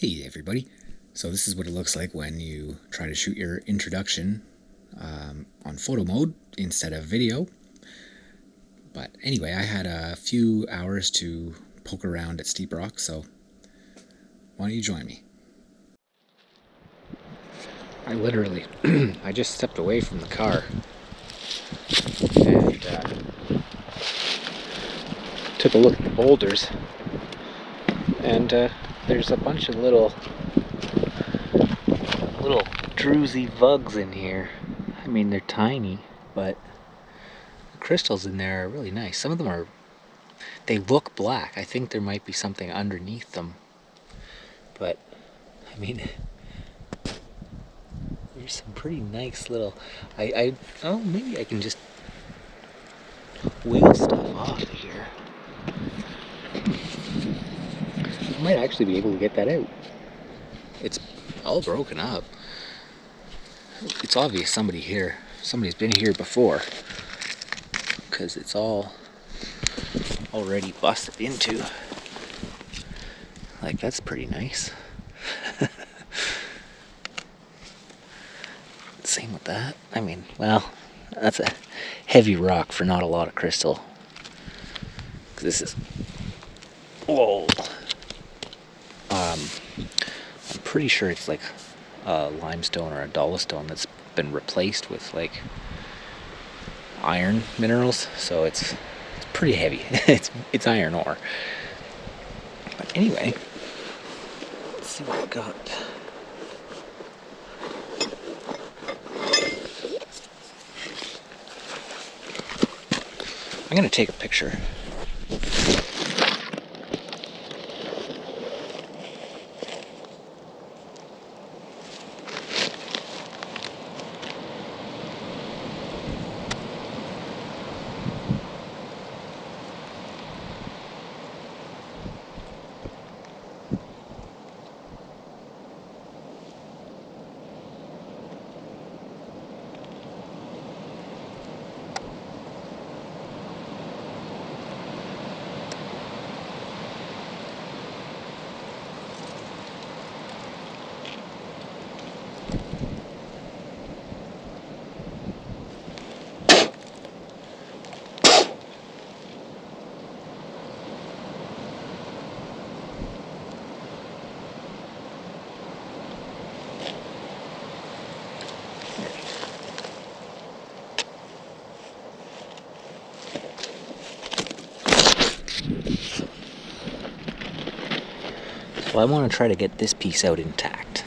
Hey everybody. So this is what it looks like when you try to shoot your introduction on photo mode instead of video. But anyway, I had a few hours to poke around at Steep Rock, so why don't you join me? I literally, I just stepped away from the car and took a look at the boulders, and there's a bunch of little druzy vugs in here. I mean, they're tiny, but the crystals in there are really nice. Some of them they look black. I think there might be something underneath them, but I mean, there's some pretty nice little, oh, maybe I can just wheel stuff off of here. I might actually be able to get that out. It's all broken up. It's obvious somebody's been here before, because it's all already busted into. Like, that's pretty nice. Same with that. I mean, well, that's a heavy rock for not a lot of crystal. This is, whoa. I'm pretty sure it's like a limestone or a dolostone that's been replaced with like iron minerals, so it's pretty heavy. it's iron ore. But anyway, let's see what I got. I'm gonna take a picture. So I want to try to get this piece out intact.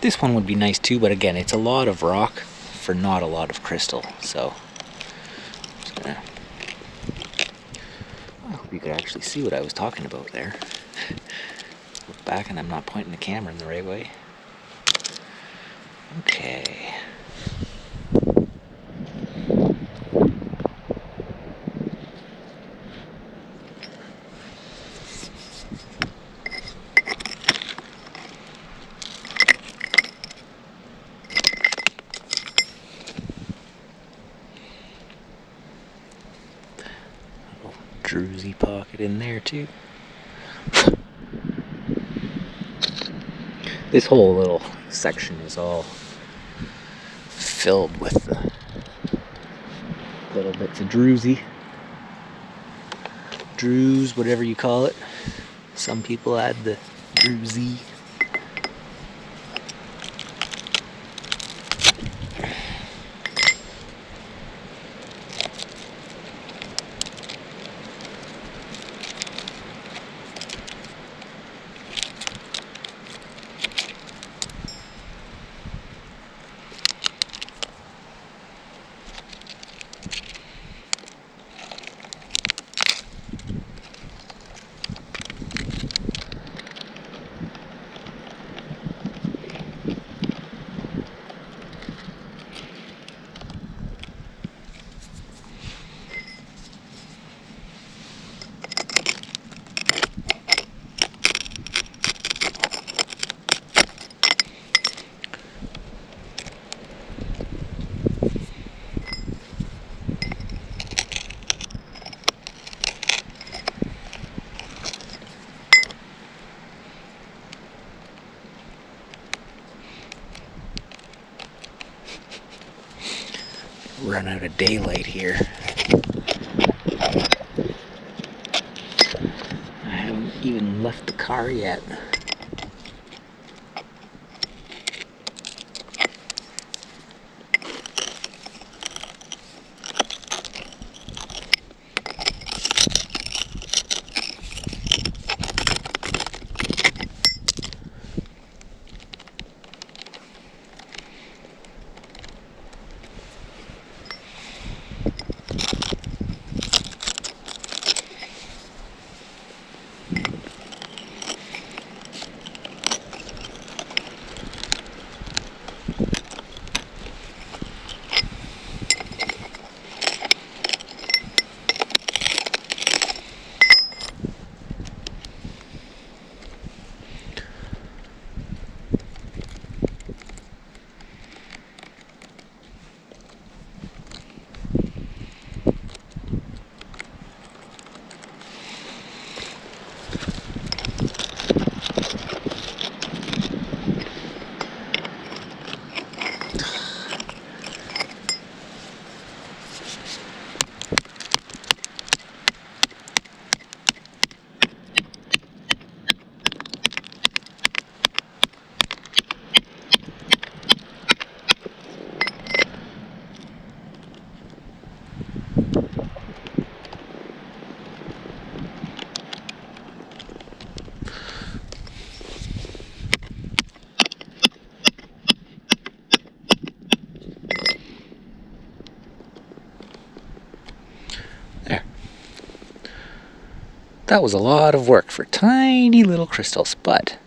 This one would be nice too, but again, it's a lot of rock for not a lot of crystal, so I'm just gonna, I hope you could actually see what I was talking about there. Look back and I'm not pointing the camera in the right way. Okay. Druzy pocket in there too. This whole little section is all filled with the little bits of druzy. Druze, whatever you call it. Some people add the druzy. run out of daylight here. I haven't even left the car yet. There. That was a lot of work for tiny little crystals, but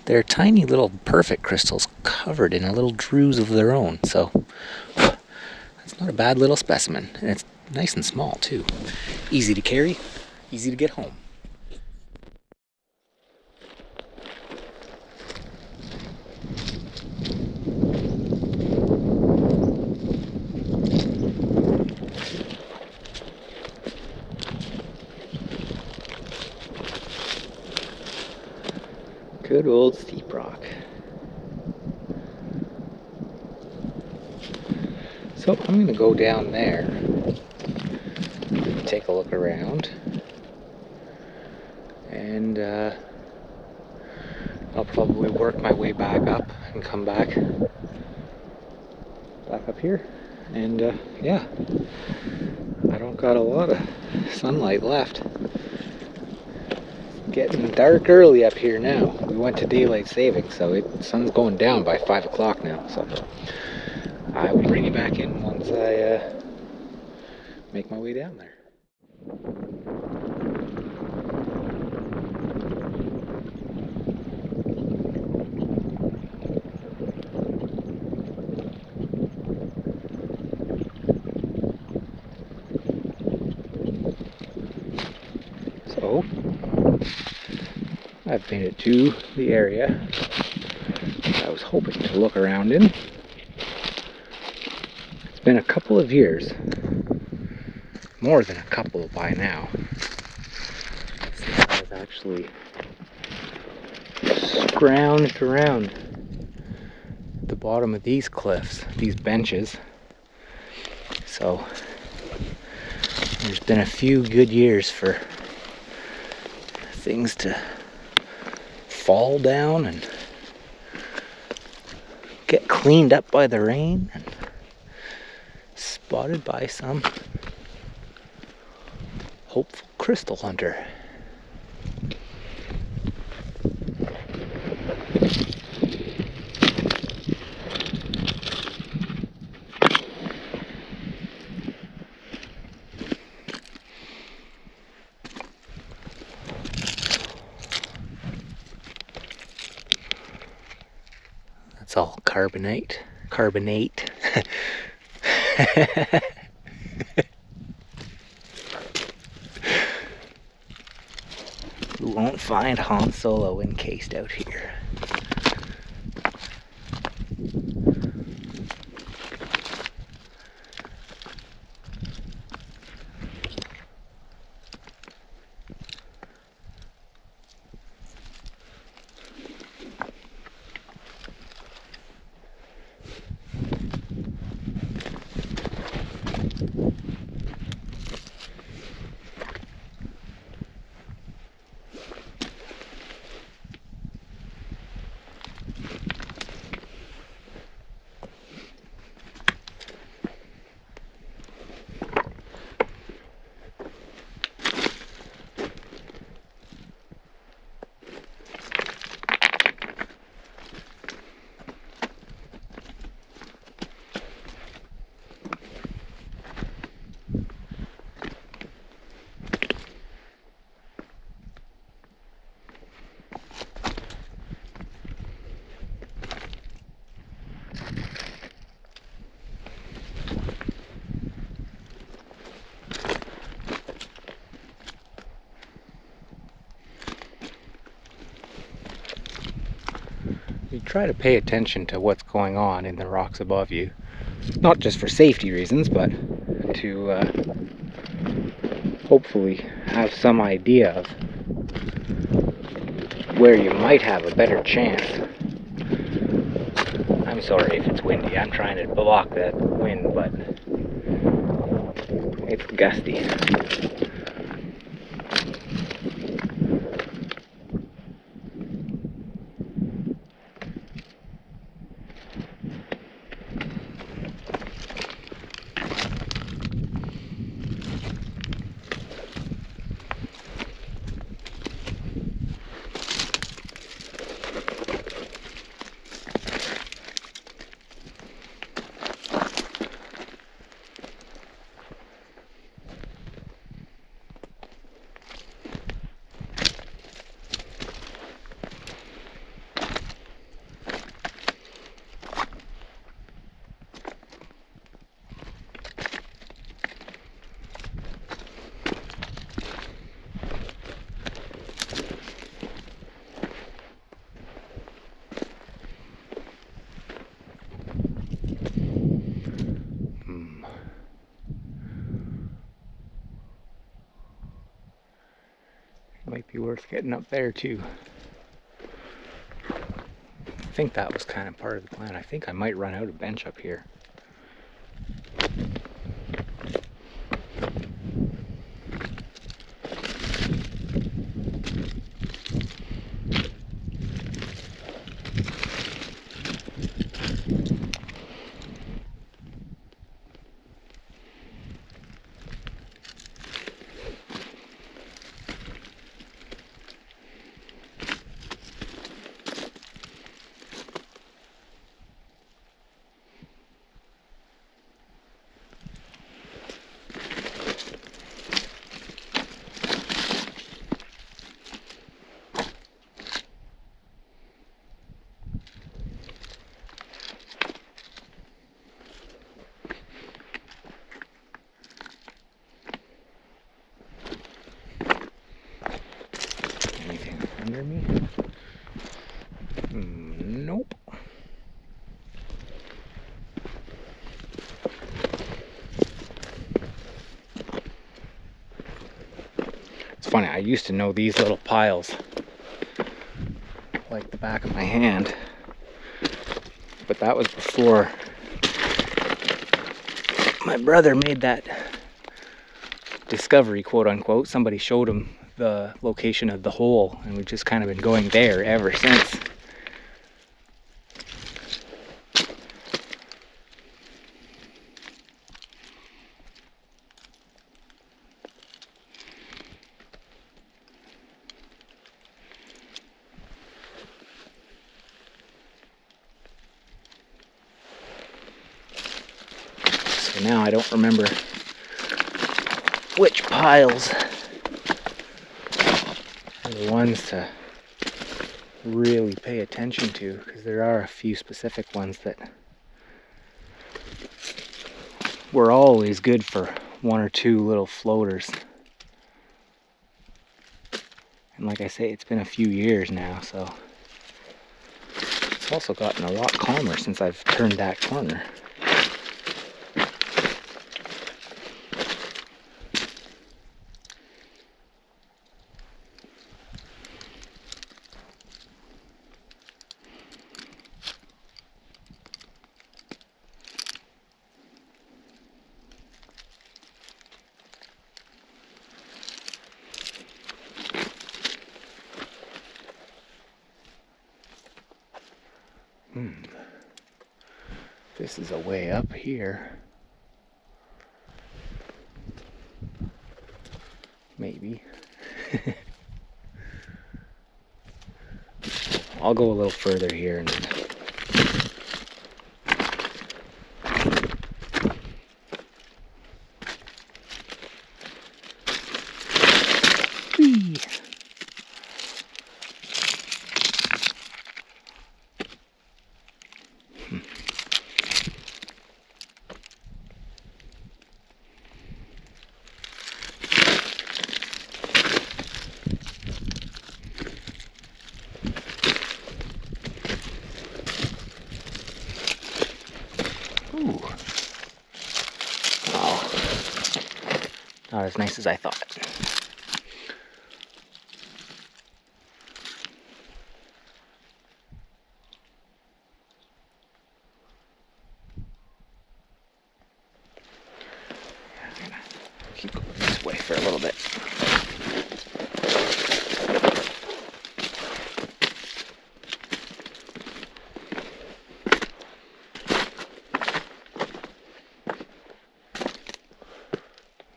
they're tiny little perfect crystals covered in a little druze of their own, so it's not a bad little specimen. And it's nice and small too. Easy to carry, easy to get home. Good old steep rock. So I'm going to go down there, take a look around, and I'll probably work my way back up and come back up here. And yeah, I don't got a lot of sunlight left. Getting dark early up here now. We went to daylight saving, so sun's going down by 5 o'clock now. So I will bring you back in once I make my way down there. So I've made it to the area I was hoping to look around in. It's been a couple of years, more than a couple by now, since I've actually scrounged around the bottom of these cliffs, these benches. So there's been a few good years for things to fall down and get cleaned up by the rain and spotted by some hopeful crystal hunter. It's all carbonate. You won't find Han Solo encased out here. try to pay attention to what's going on in the rocks above you. Not just for safety reasons, but to hopefully have some idea of where you might have a better chance. I'm sorry if it's windy. I'm trying to block that wind, but it's gusty. Might be worth getting up there too. I think that was kind of part of the plan. I think I might run out of bench up here. Under me? Nope. It's funny, I used to know these little piles like the back of my hand, but that was before my brother made that discovery, quote unquote. Somebody showed him the location of the hole, and we've just kind of been going there ever since. So now I don't remember which piles are the ones to really pay attention to, because there are a few specific ones that were always good for one or two little floaters. And like I say, it's been a few years now, so it's also gotten a lot calmer since I've turned that corner. This is a way up here. Maybe. I'll go a little further here and Not as nice as I thought. I'm gonna keep going this way for a little bit.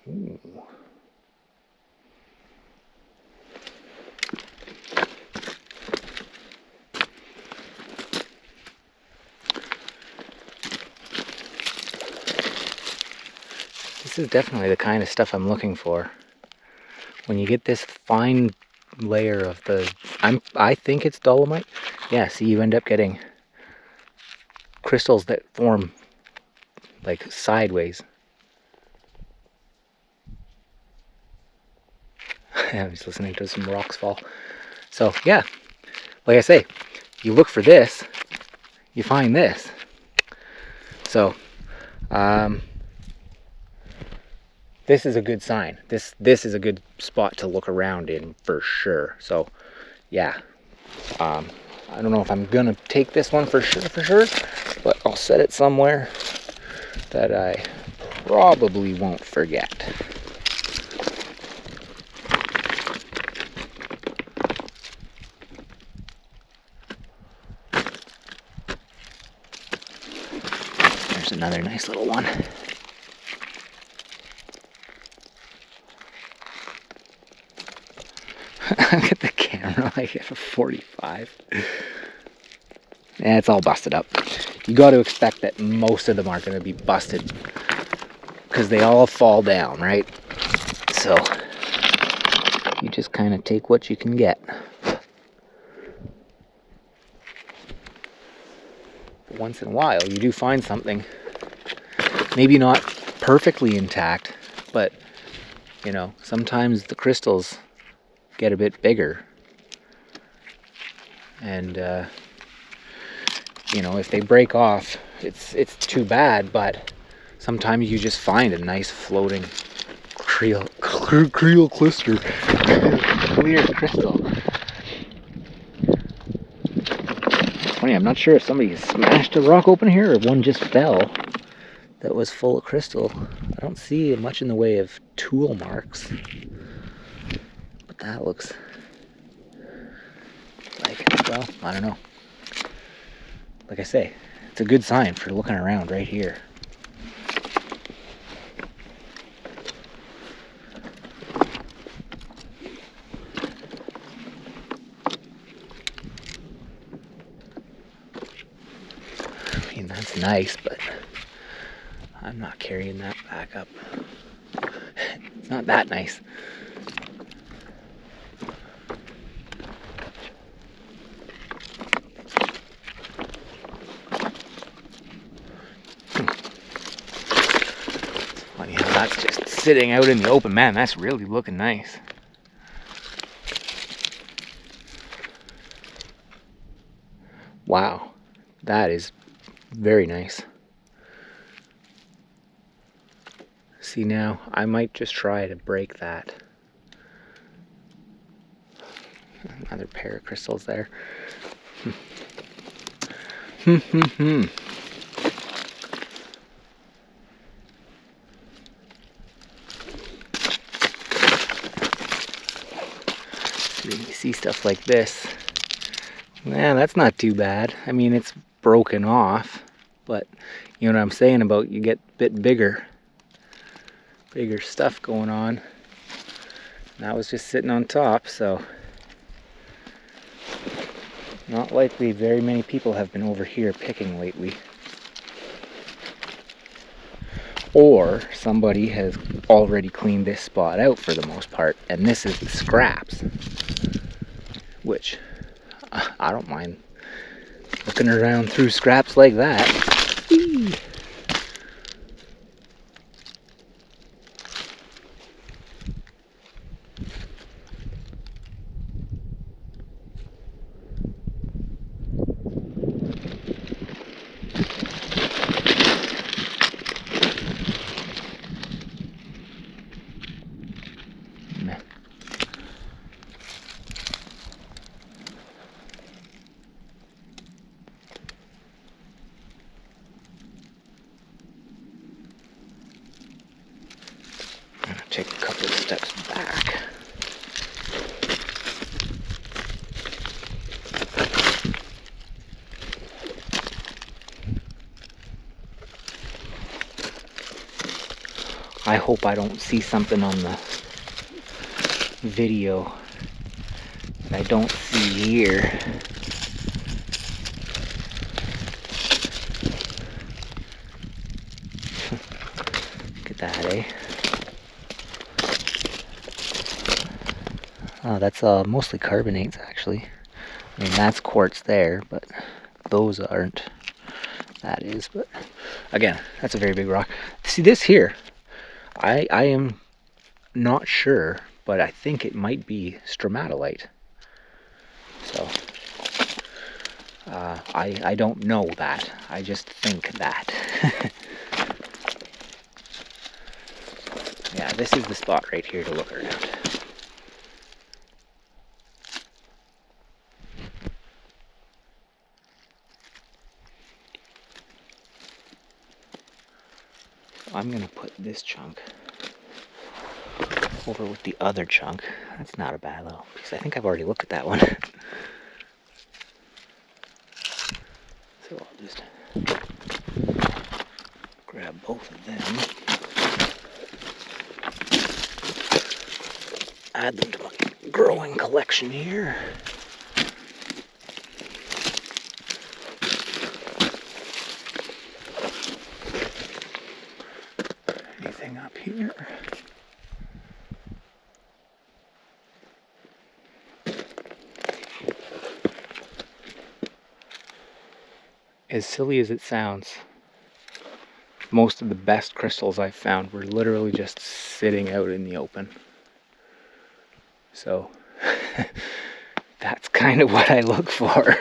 Ooh. This is definitely the kind of stuff I'm looking for. When you get this fine layer of the, I think it's dolomite. Yeah, see, you end up getting crystals that form like sideways. I was listening to some rocks fall. So yeah, like I say, you look for this, you find this. So this is a good sign. This is a good spot to look around in for sure. So yeah, I don't know if I'm gonna take this one for sure, but I'll set it somewhere that I probably won't forget. There's another nice little one. Look at the camera, like at a 45. Yeah, it's all busted up. You got to expect that most of them are going to be busted because they all fall down, right? So you just kind of take what you can get. But once in a while, you do find something, maybe not perfectly intact, but you know, sometimes the crystals get a bit bigger, and you know, if they break off, it's too bad. But sometimes you just find a nice floating clear crystal. Clear crystal. It's funny, I'm not sure if somebody smashed a rock open here or one just fell that was full of crystal. I don't see much in the way of tool marks, but that looks like, well, I don't know. Like I say, it's a good sign for looking around right here. I mean, that's nice, but I'm not carrying that back up. It's not that nice. It's funny how that's just sitting out in the open. Man, that's really looking nice. Wow, that is very nice. See, now I might just try to break that. Another pair of crystals there. You see stuff like this. Man, that's not too bad. I mean, it's broken off, but you know what I'm saying about you get a bit bigger stuff going on. And that was just sitting on top, so not likely very many people have been over here picking lately. Or somebody has already cleaned this spot out for the most part, and this is the scraps, which I don't mind looking around through scraps like that. Whee! take a couple of steps back. I hope I don't see something on the video that I don't see here. Look at that, eh? Oh, that's mostly carbonates, actually. I mean, that's quartz there, but those aren't. That is, but again, that's a very big rock. See this here? I am not sure, but I think it might be stromatolite. So, I don't know that. I just think that. Yeah, this is the spot right here to look around. I'm gonna put this chunk over with the other chunk. That's not a bad little piece. I think I've already looked at that one. So I'll just grab both of them, add them to my growing collection here. Anything up here? As silly as it sounds, most of the best crystals I've found were literally just sitting out in the open. So that's kind of what I look for.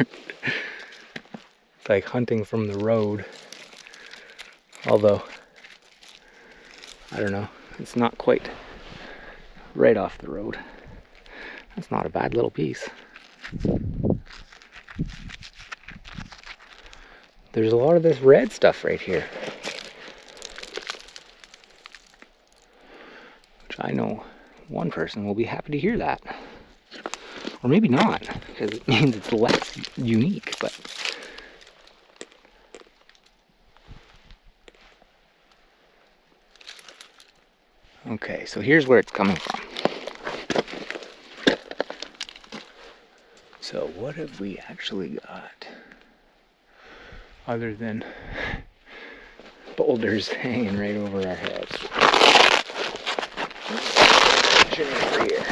It's like hunting from the road. Although, I don't know, it's not quite right off the road. That's not a bad little piece. There's a lot of this red stuff right here, which I know one person will be happy to hear that. Or maybe not, because it means it's less unique, but okay, so here's where it's coming from. So what have we actually got? Other than boulders hanging right over our heads. Over here.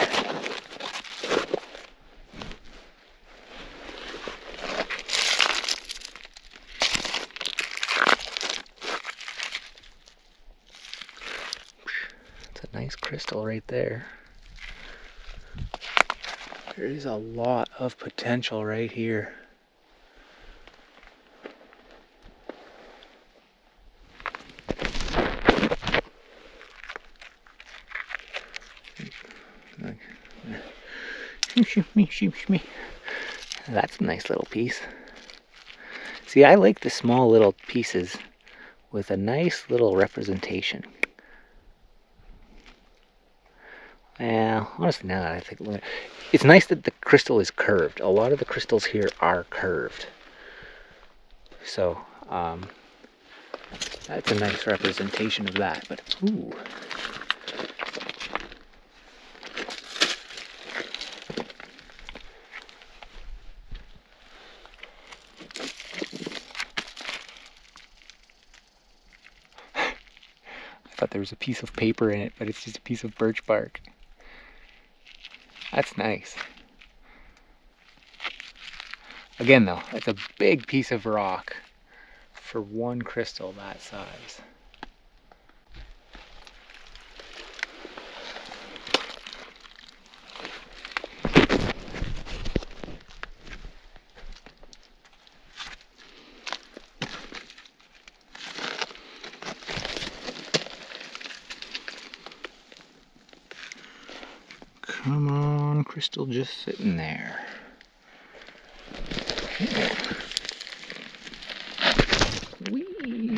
It's a nice crystal right there. There is a lot of potential right here. That's a nice little piece. See, I like the small little pieces with a nice little representation. Well, honestly, now that I think about it, it's nice that the crystal is curved. A lot of the crystals here are curved. So, that's a nice representation of that. But, ooh. I thought there was a piece of paper in it, but it's just a piece of birch bark. That's nice. Again though, it's a big piece of rock for one crystal that size. Come on, crystal, just sitting there. Whee!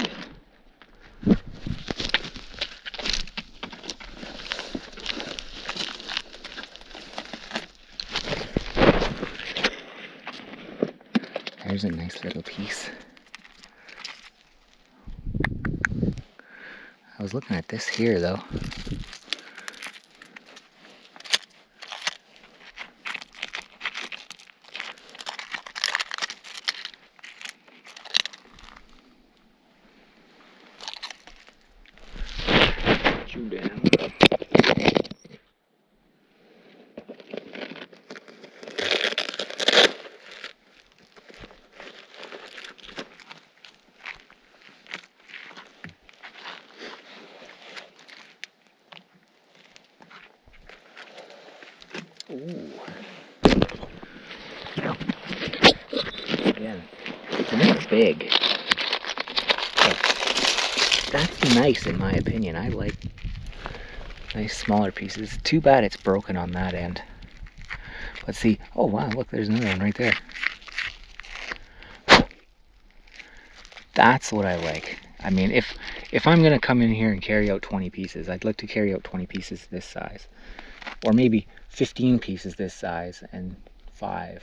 There's a nice little piece. I was looking at this here though. Chew down. Ooh. Again, it's big. That's nice in my opinion. I like nice smaller pieces. Too bad it's broken on that end. Let's see. Oh wow, look, there's another one right there. That's what I like. I mean, if I'm gonna come in here and carry out 20 pieces, I'd like to carry out 20 pieces this size. Or maybe 15 pieces this size and 5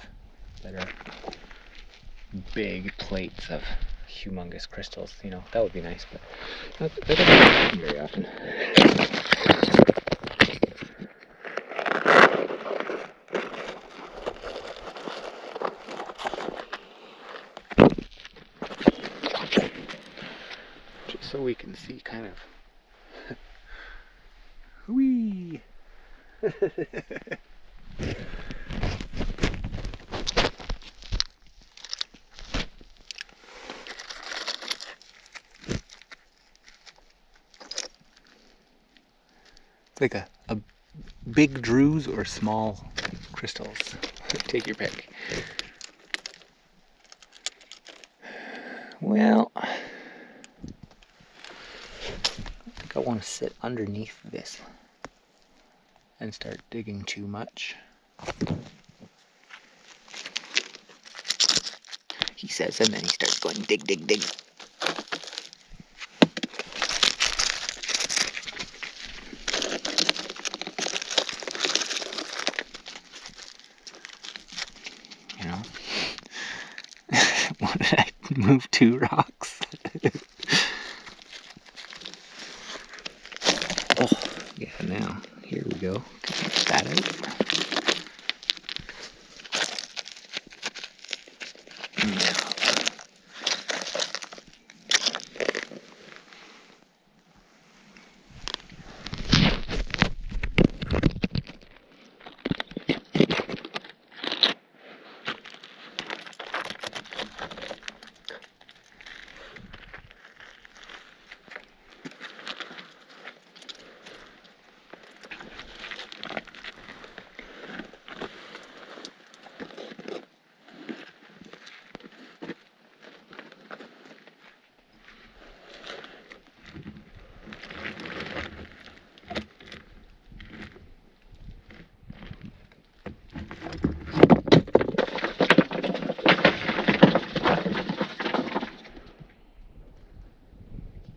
that are big plates of humongous crystals. You know, that would be nice, but that doesn't happen very often. Just so we can see kind of. Whee! Like a big druze or small crystals. Take your pick. Well, I think I want to sit underneath this and start digging too much. He says, and then he starts going dig, dig, dig. You know? What did I move 2 rocks? Oh, yeah, now, here we go. Get that out.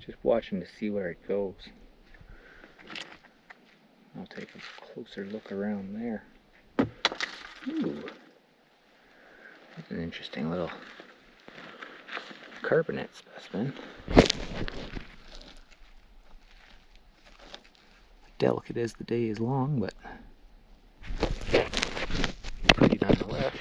Just watching to see where it goes. I'll take a closer look around there. Ooh, that's an interesting little carbonate specimen. Delicate as the day is long, but pretty nonetheless.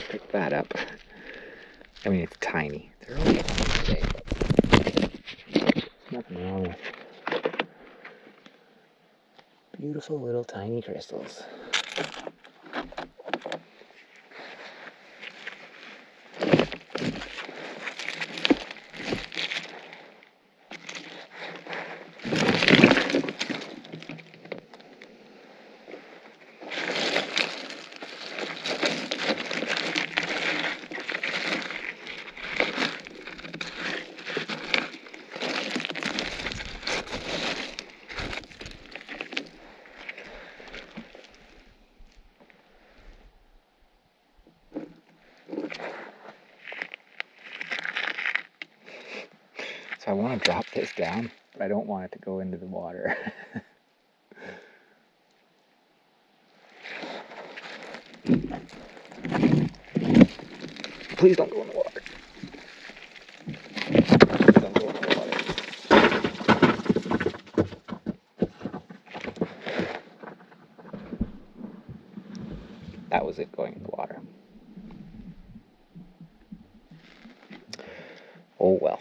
Pick that up. I mean, it's tiny. They're only today, but nothing wrong with beautiful little tiny crystals. So I want to drop this down, but I don't want it to go into the water. Please don't go in the water. Please don't go in the water. That was it going in the water. Oh well.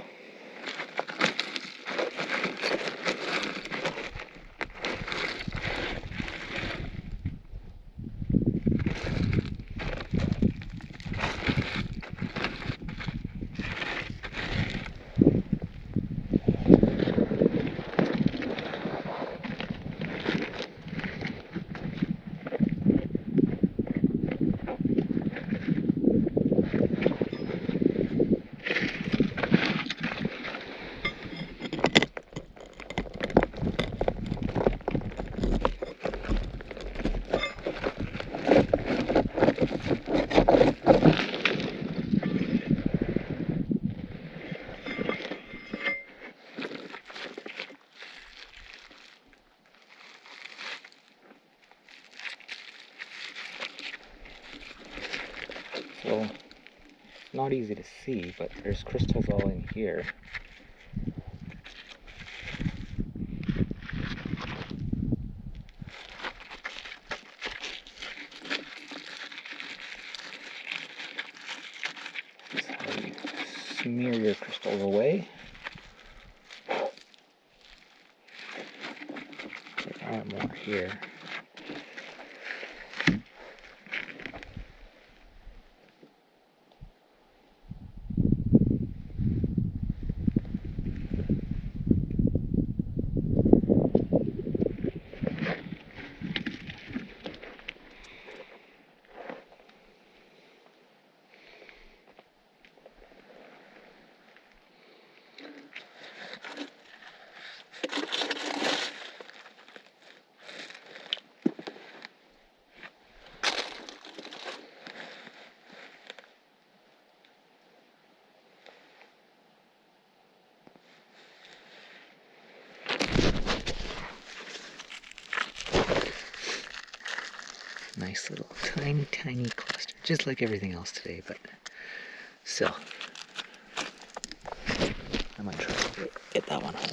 So, not easy to see, but there's crystals all in here. That's how you smear your crystals away. There are more here. nice little tiny, tiny cluster, just like everything else today, but still. I might try to get that one home.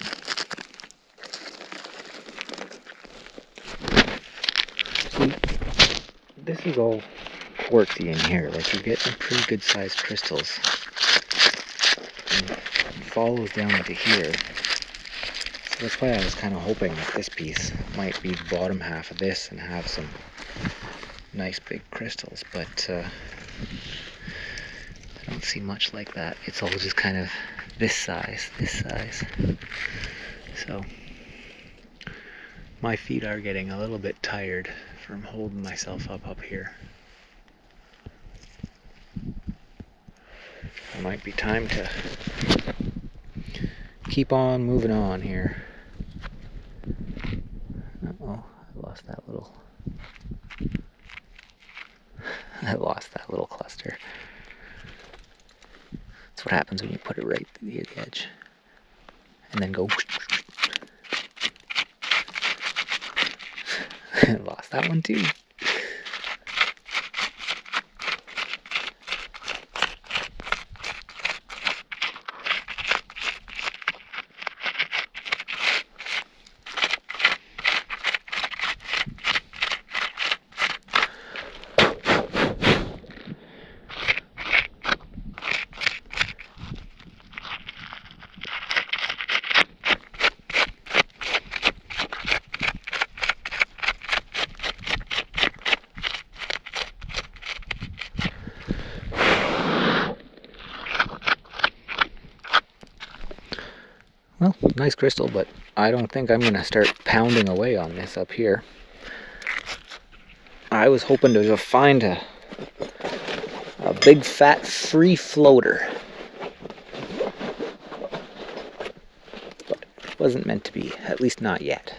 See, this is all quartzy in here. Like, you get some pretty good sized crystals. And it follows down into here. So that's why I was kind of hoping that this piece might be the bottom half of this and have some nice big crystals, but I don't see much like that. It's all just kind of this size. So my feet are getting a little bit tired from holding myself up here. It might be time to keep on moving on here. Uh-oh, I lost that little cluster. That's what happens when you put it right to the edge. And then go. I lost that one too. Well, nice crystal, but I don't think I'm going to start pounding away on this up here. I was hoping to find a big fat free floater. But it wasn't meant to be, at least not yet.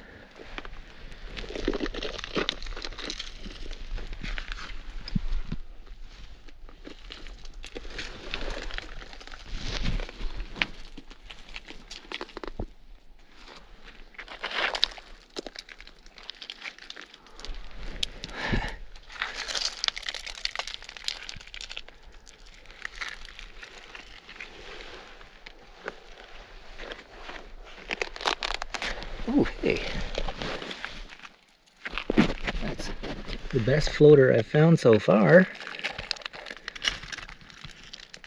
Ooh, hey. That's the best floater I've found so far.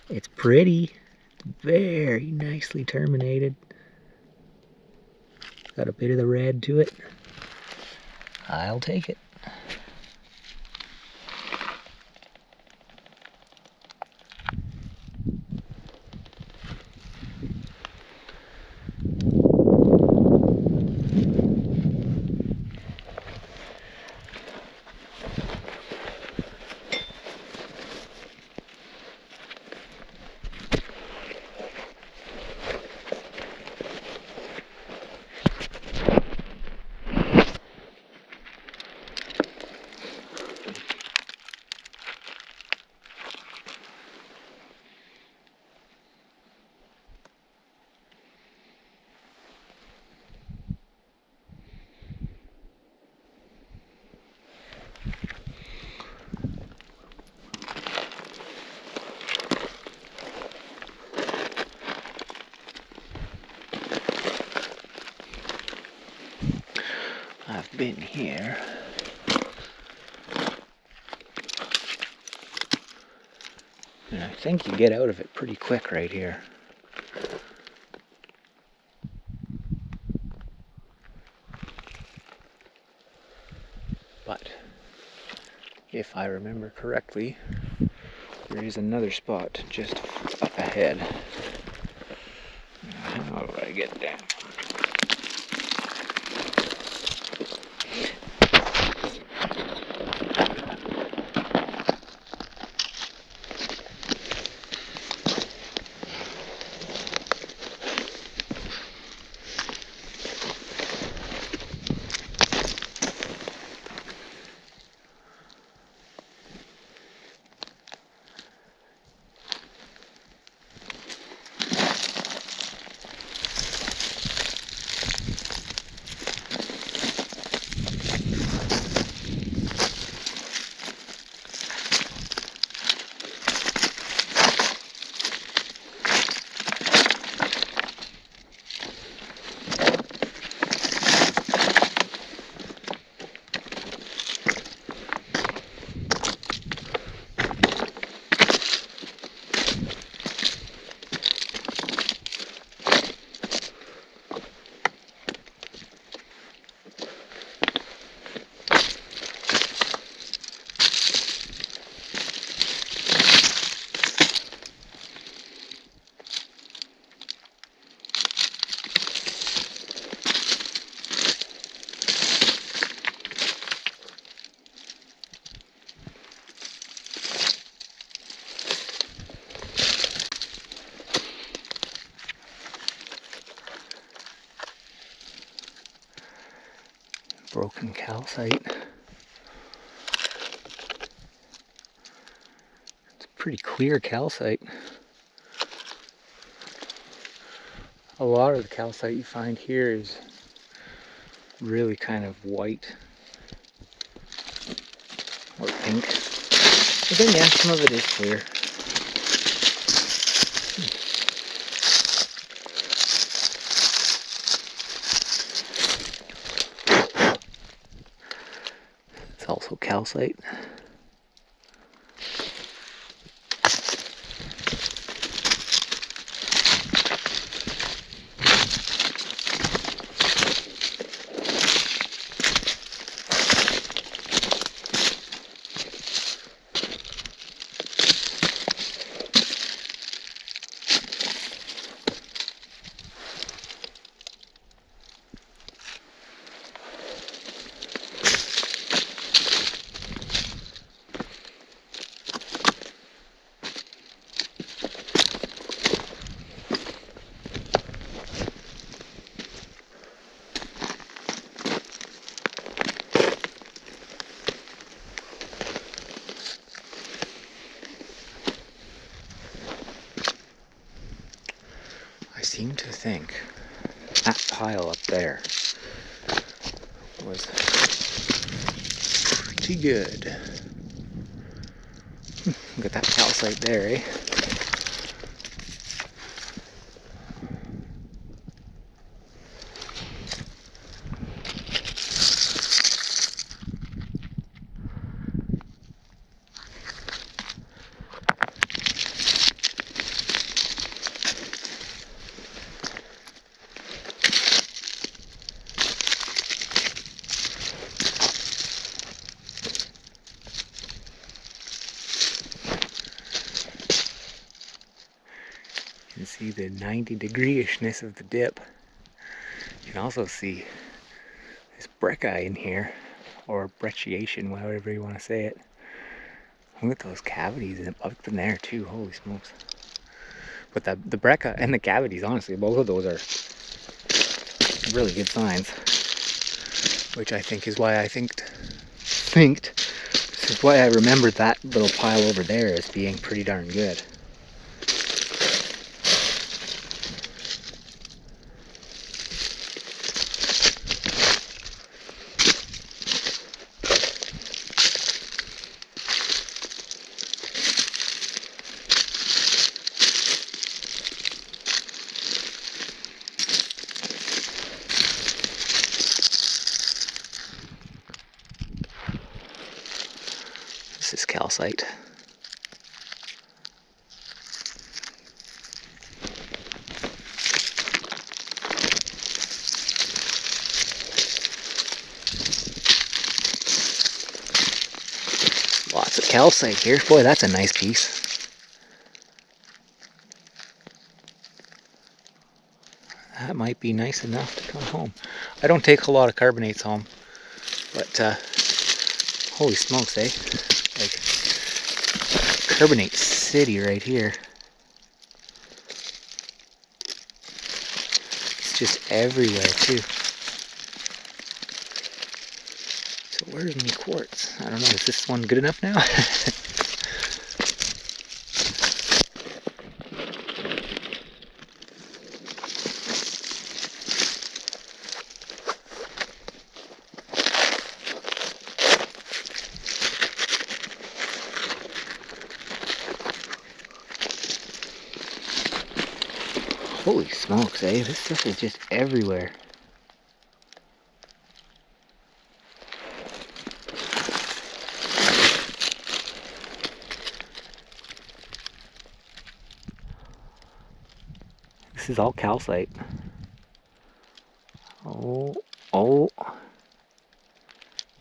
It's pretty. It's very nicely terminated. Got a bit of the red to it. I'll take it. I've been here. And I think you get out of it pretty quick right here. But if I remember correctly, there is another spot just up ahead. How do I get down? broken calcite. It's pretty clear calcite. A lot of the calcite you find here is really kind of white or pink. But then yeah, some of it is clear. It's also calcite. I seem to think that pile up there was pretty good. Look at that calcite there, eh? You can see the 90-degree-ishness of the dip. You can also see this breccia in here, or brecciation, however you want to say it. Look at those cavities up in there too, holy smokes. But the breccia and the cavities, honestly, both of those are really good signs. Which I think is why this is why I remembered that little pile over there as being pretty darn good. This is calcite. Lots of calcite here. Boy, that's a nice piece. That might be nice enough to come home. I don't take a lot of carbonates home, but holy smokes, eh? Like, carbonate city right here. It's just everywhere too. So where's my quartz? I don't know, is this one good enough now? Holy smokes, eh? This stuff is just everywhere. This is all calcite. Oh,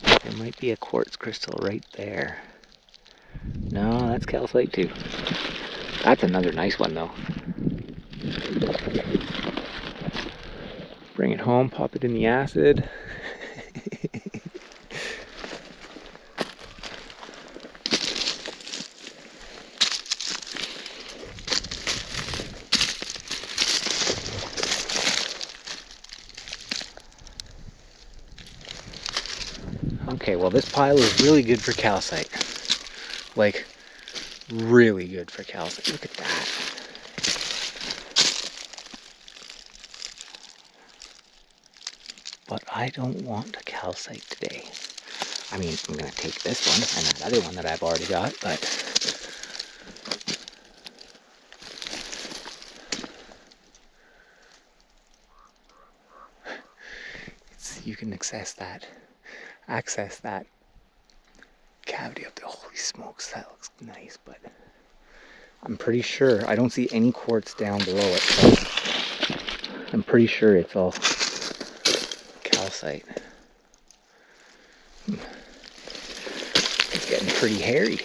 there might be a quartz crystal right there. No, that's calcite too. That's another nice one though. Bring it home, pop it in the acid. Okay, well this pile is really good for calcite. Like, really good for calcite. Look at that. But I don't want a calcite today. I mean, I'm gonna take this one and that other one that I've already got, but you can access that cavity up there. Holy smokes, that looks nice, but I'm pretty sure I don't see any quartz down below it, so I'm pretty sure it's all calcite. It's getting pretty hairy.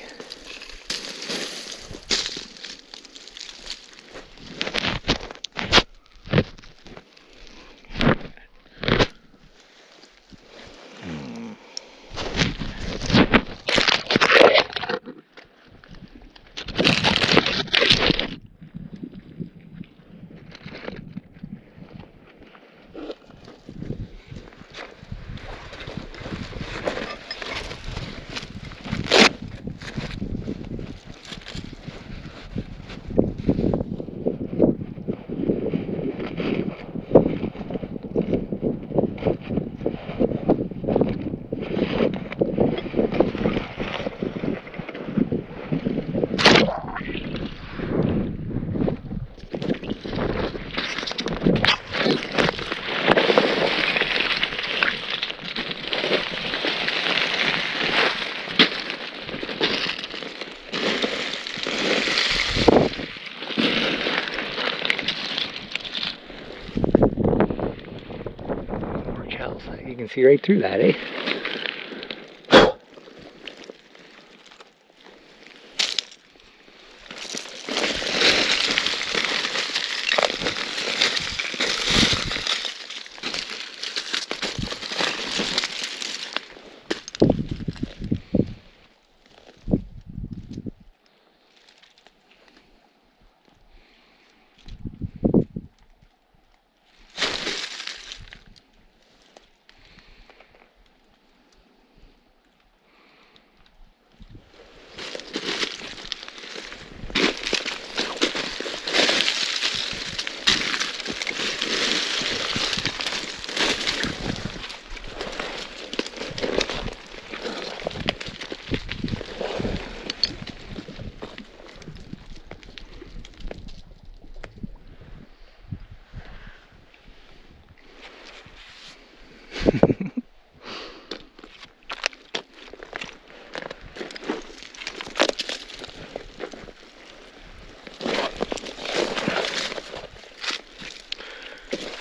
You can see right through that, eh?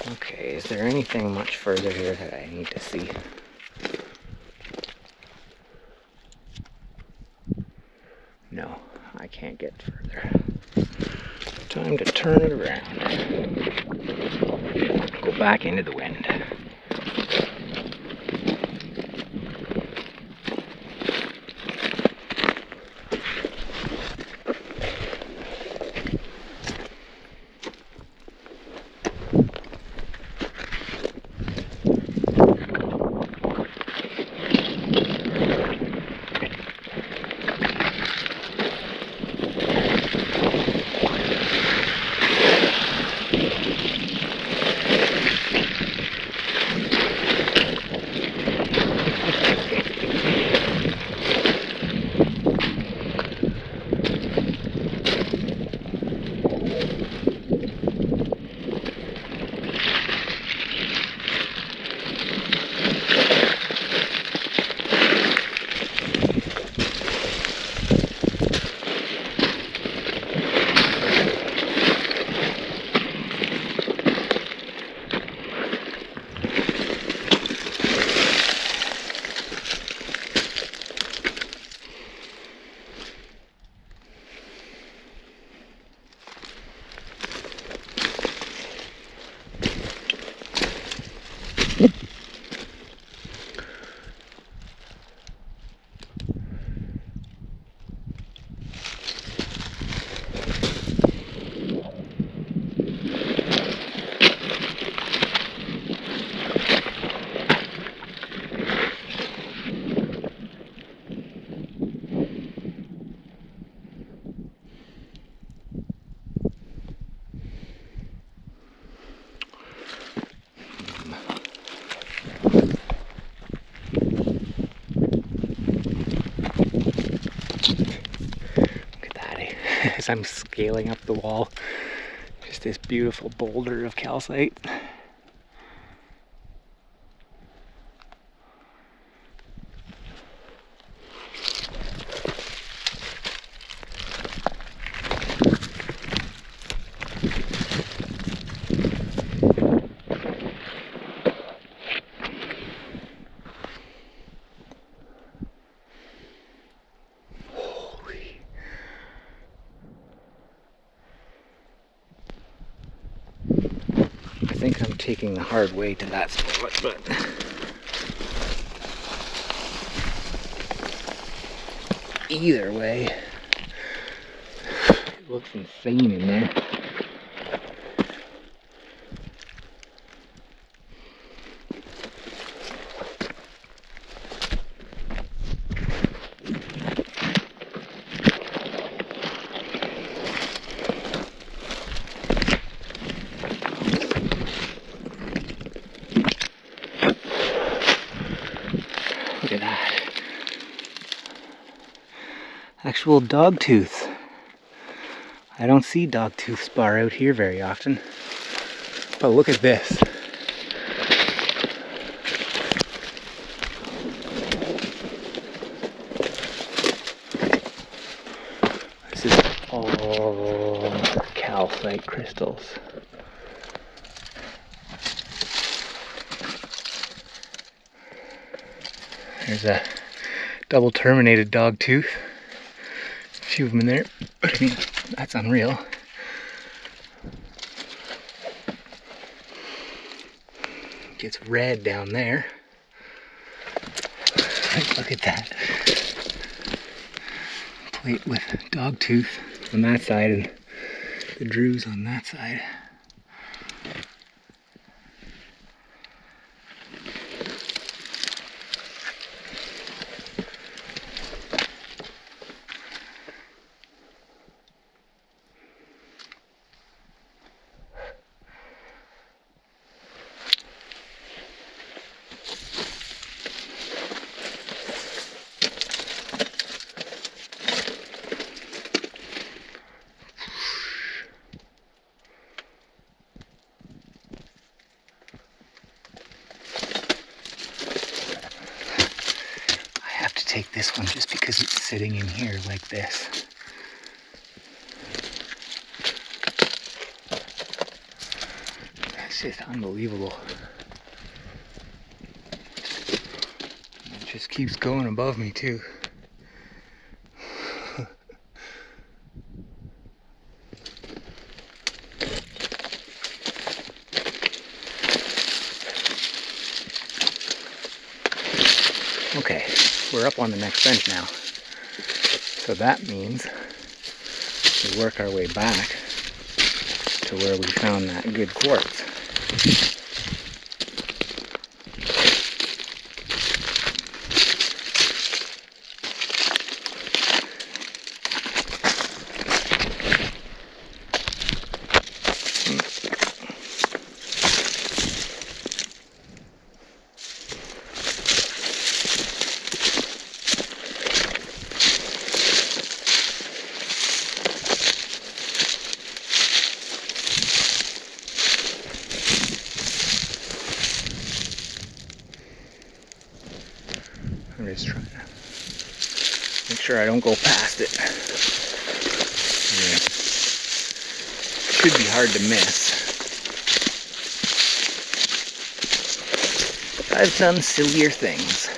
Okay, is there anything much further here that I need to see? No, I can't get further. Time to turn it around. Go back into the wind. guess I'm scaling up the wall. Just this beautiful boulder of calcite. I think I'm taking the hard way to that spot, but either way, it looks insane in there. Look at that. Actual dog tooth. I don't see dog tooth spar out here very often. But look at this. This is all calcite crystals. There's a double terminated dog tooth. A few of them in there, but I mean, that's unreal. Gets red down there. Look at that. Plate with dog tooth on that side and the druze on that side. Take this one just because it's sitting in here like this. That's just unbelievable. It just keeps going above me too. Okay. We're up on the next bench now. So that means we work our way back to where we found that good quartz. I'm just trying to make sure I don't go past it. Yeah. Should be hard to miss. I've done sillier things.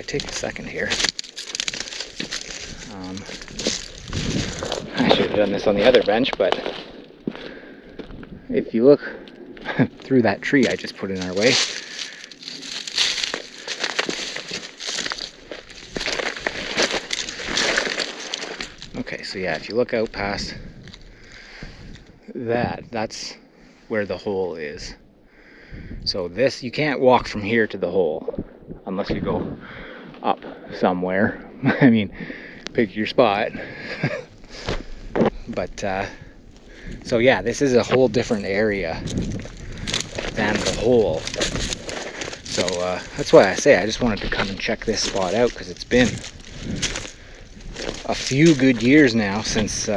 Take a second here. I should have done this on the other bench, but if you look through that tree I just put in our way, okay, so yeah, if you look out past that, that's where the hole is. So this, you can't walk from here to the hole unless you go up somewhere. I mean, pick your spot. But so yeah, this is a whole different area than the hole. So that's why I say I just wanted to come and check this spot out, because it's been a few good years now since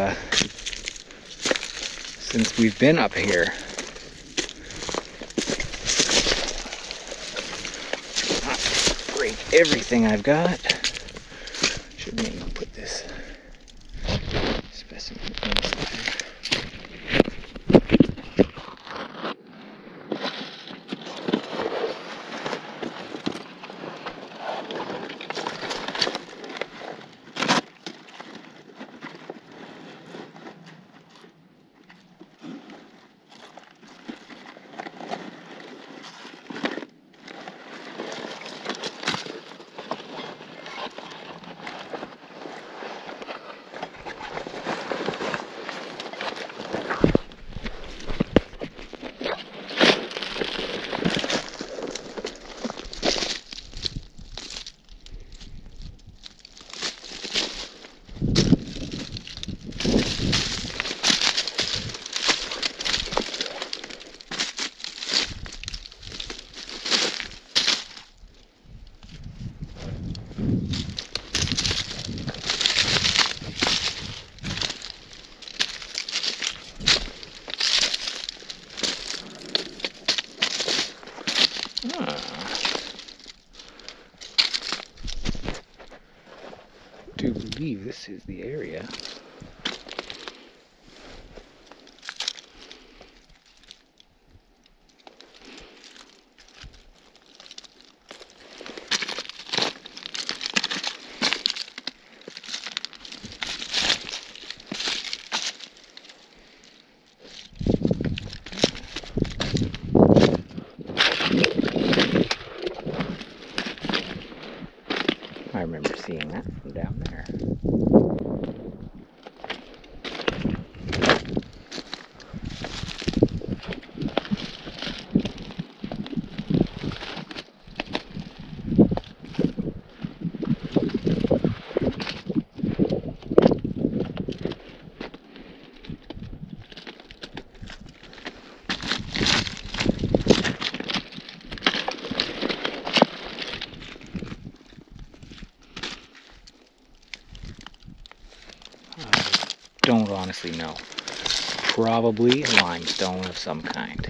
we've been up here. Not break everything I've got. Should maybe put this specimen inside. I do believe this is the area. I remember seeing that from down there. Don't honestly know. Probably limestone of some kind.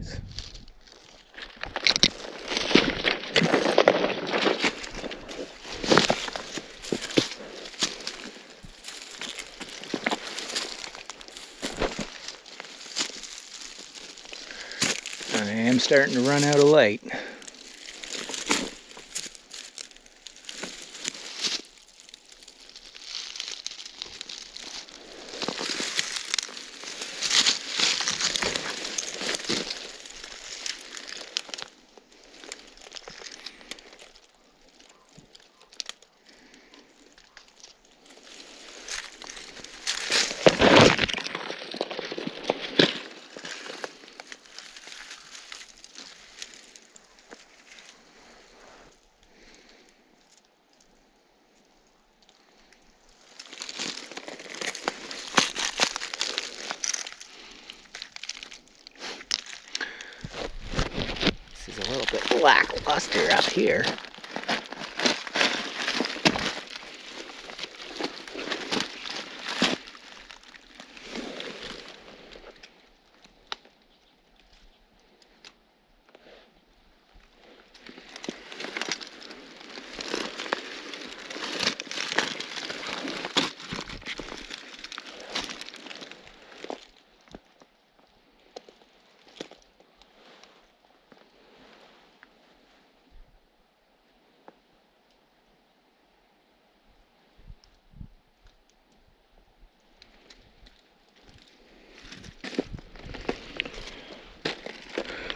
is. I am starting to run out of light. This is a little bit lackluster up here.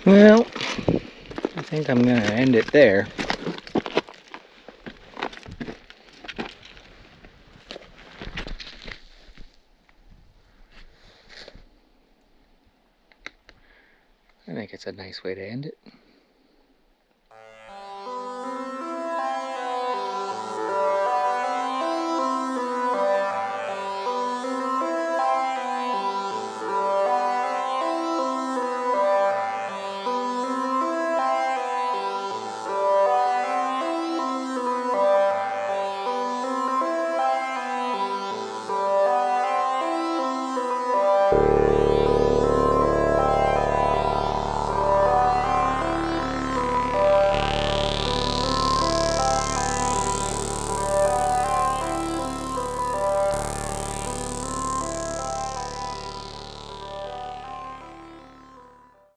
Well, I think I'm going to end it there. I think it's a nice way to end it.